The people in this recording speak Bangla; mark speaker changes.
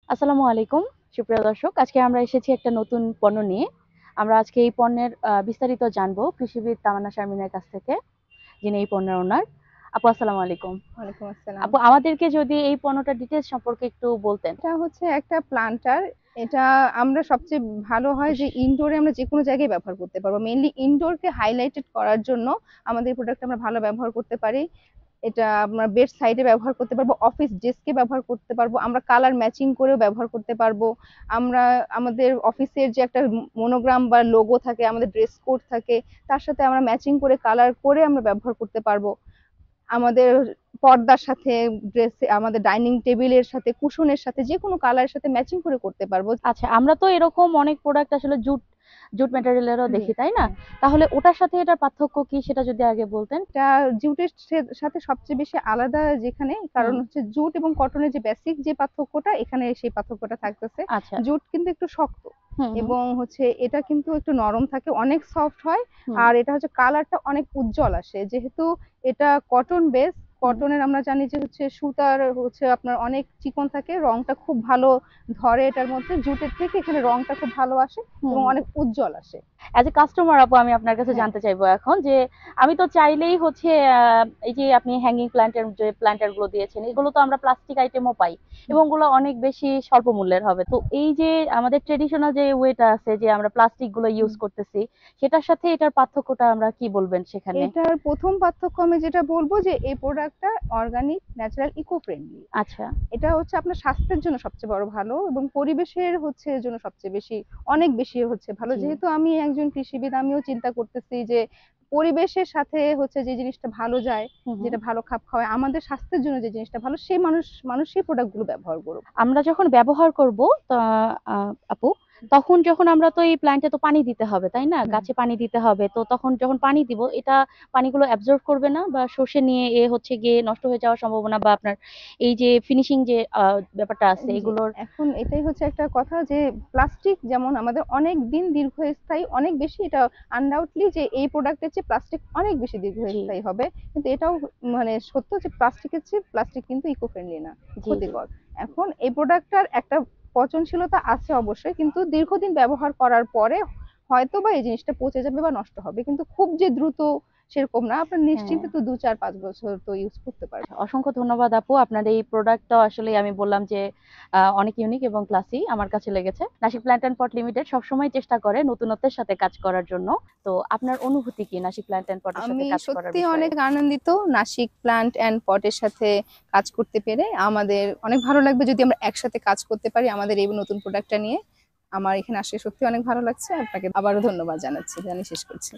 Speaker 1: আসসালামু আলাইকুম সুপ্রিয় দর্শক, আজকে আমরা এসেছি একটা নতুন পণ্য নিয়ে। আমরা আজকে এই পণ্যের বিস্তারিত জানবো কৃষিবিদ তামান্না শারমিনের কাছ থেকে, যিনি এই পণ্যের ওনার। আপু আসসালামু আলাইকুম।
Speaker 2: ওয়ালাইকুম আসসালাম।
Speaker 1: আপু, আমাদেরকে যদি এই পণ্যটার ডিটেলস সম্পর্কে একটু বলতেন।
Speaker 2: এটা হচ্ছে একটা প্লান্টার। এটা আমরা সবচেয়ে ভালো হয় যে ইনডোরে আমরা যেকোনো জায়গায় ব্যবহার করতে পারবো। মেইনলি ইনডোরকে হাইলাইটেড করার জন্য আমাদের প্রোডাক্ট আমরা ভালো ব্যবহার করতে পারি। এটা আমরা বেড সাইডে ব্যবহার করতে পারবো, অফিস ডেস্কে ব্যবহার করতে পারবো, আমরা কালার ম্যাচিং করেও ব্যবহার করতে পারবো। আমরা আমাদের অফিসের যে একটা মনোগ্রাম বা লোগো থাকে, আমাদের ড্রেস কোড থাকে, তার সাথে আমরা ম্যাচিং করে কালার করে আমরা ব্যবহার করতে পারবো। আমাদের পর্দার সাথে, ড্রেসে, আমাদের ডাইনিং টেবিলের সাথে, কুশনের সাথে যেকোনো কালারের সাথে ম্যাচিং করে করতে পারবো।
Speaker 1: আচ্ছা, আমরা তো এরকম অনেক প্রোডাক্ট আসলে জুট জুট ম্যাটেরিয়ালেরও
Speaker 2: জি।
Speaker 1: দেখি, তাই না? তাহলে ওটার সাথে এটার পার্থক্য কি, সেটা যদি আগে বলতেন।
Speaker 2: এটা জুটের সাথে সবচেয়ে বেশি আলাদা যেখানে, কারণ
Speaker 1: হুম।
Speaker 2: হচ্ছে জুট এবং কটনের যে বেসিক যে পার্থক্যটা, এখানে সেই পার্থক্যটা থাকতেছে।
Speaker 1: আচ্ছা।
Speaker 2: জুট কিন্তু একটু শক্ত
Speaker 1: হুম হুম
Speaker 2: এবং হচ্ছে এটা কিন্তু একটু নরম থাকে, অনেক সফট হয়।
Speaker 1: হুম
Speaker 2: আর এটা হচ্ছে কালারটা অনেক উজ্জ্বল আসে, যেহেতু এটা কটন বেস।
Speaker 1: হুম।
Speaker 2: কটনের আমরা জানি যে হচ্ছে সুতার হচ্ছে আপনার অনেক চিকন থাকে, রংটা খুব ভালো ধরে এটার মধ্যে। জুটের থেকে এখানে রংটা খুব ভালো আসে
Speaker 1: হুম
Speaker 2: এবং
Speaker 1: হুম।
Speaker 2: অনেক উজ্জ্বল আসে।
Speaker 1: অ্যাজ এ কাস্টমার আপু, আমি আপনার কাছে
Speaker 2: হ্যাঁ।
Speaker 1: জানতে চাইবো এখন যে আমি তো চাইলেই হচ্ছে এই যে আপনি হ্যাঙ্গিং প্ল্যান্টের যে প্ল্যান্টার গুলো দিয়েছেন, এগুলো তো আমরা প্লাস্টিক আইটেমও পাই এবং ওগুলো অনেক বেশি স্বল্প মূল্যের হবে। তো এই যে আমাদের ট্রেডিশনাল যে ওয়েটা আছে যে আমরা প্লাস্টিক গুলো ইউজ করতেছি, সেটার সাথে এটার পার্থক্যটা আমরা কি বলবেন সেখানে?
Speaker 2: এটার প্রথম পার্থক্য আমি যেটা বলবো যে এই প্রোডাক্টটা অর্গানিক, ন্যাচারাল, ইকো ফ্রেন্ডলি।
Speaker 1: আচ্ছা।
Speaker 2: এটা হচ্ছে আপনার স্বাস্থ্যের জন্য সবচেয়ে বড় ভালো এবং পরিবেশের হচ্ছে এর জন্য সবচেয়ে বেশি, অনেক বেশি হচ্ছে ভালো।
Speaker 1: জি।
Speaker 2: যেহেতু আমি একজন কৃষিবিদ, আমিও চিন্তা করতেছি যে পরিবেশের সাথে হচ্ছে যে জিনিসটা ভালো যায়,
Speaker 1: হুম হুম।
Speaker 2: যেটা ভালো খাপ খাওয়ায় আমাদের স্বাস্থ্যের জন্য, যে জিনিসটা ভালো, সেই মানুষ সেই প্রোডাক্ট গুলো ব্যবহার করুক।
Speaker 1: আমরা যখন ব্যবহার করব, তা আপু, তখন যখন আমরা তো এই প্ল্যান্টে তো পানি দিতে হবে, তাই না?
Speaker 2: হুম।
Speaker 1: গাছে পানি দিতে হবে। তো তখন যখন পানি দিব, এটা পানিগুলো অ্যাবজর্ব করবে না বা শোষে নিয়ে হচ্ছে গিয়ে নষ্ট হয়ে যাওয়ার সম্ভাবনা, বা আপনার এই যে ফিনিশিং যে ব্যাপারটা আছে
Speaker 2: জি,
Speaker 1: এগুলোর।
Speaker 2: এখন এটাই হচ্ছে একটা কথা যে প্লাস্টিক যেমন আমাদের অনেক দিন দীর্ঘস্থায়ী, অনেক বেশি, এটা আনডাউটলি যে এই প্রোডাক্টের চেয়ে প্লাস্টিক অনেক বেশি
Speaker 1: জি
Speaker 2: দীর্ঘস্থায়ী হবে। কিন্তু এটাও মানে সত্য যে প্লাস্টিকের চেয়ে প্লাস্টিক কিন্তু ইকো ফ্রেন্ডলি না,
Speaker 1: জি জি।
Speaker 2: ক্ষতিকর। এখন এই প্রোডাক্টটার একটা পচনশীলতা আছে অবশ্যই, কিন্তু দীর্ঘদিন ব্যবহার করার পরে হয়তো বা এই জিনিসটা পচে যাবে বা নষ্ট হবে, কিন্তু খুব যে দ্রুত সেরকম না। আপনার
Speaker 1: হ্যাঁ।
Speaker 2: নিশ্চিন্তে তো ২, ৪, ৫ বছর তো ইউজ করতে পারবেন।
Speaker 1: অসংখ্য ধন্যবাদ আপু। আপনার এই প্রোডাক্টটা আসলে আমি বললাম যে অনেক ইউনিক এবং ক্লাসি আমার কাছে লেগেছে। Nashik plant and pot limited সবসময় চেষ্টা করে নতুনত্বের সাথে কাজ করার জন্য। তো আপনার অনুভূতি কি নাসিক প্ল্যান্ট অ্যান্ড পটের সাথে
Speaker 2: আমি
Speaker 1: কাজ করার
Speaker 2: সত্যি
Speaker 1: বিষয়ে?
Speaker 2: অনেক আনন্দিত নাসিক প্লান্ট অ্যান্ড পটের সাথে কাজ করতে পেরে। আমাদের অনেক ভালো লাগবে যদি আমরা একসাথে কাজ করতে পারি আমাদের এই নতুন প্রোডাক্টটা নিয়ে। আমার এখানে আসলে সত্যি অনেক ভালো লাগছে। আপনাকে আবারও ধন্যবাদ জানাচ্ছি, জানিয়ে শেষ করছি।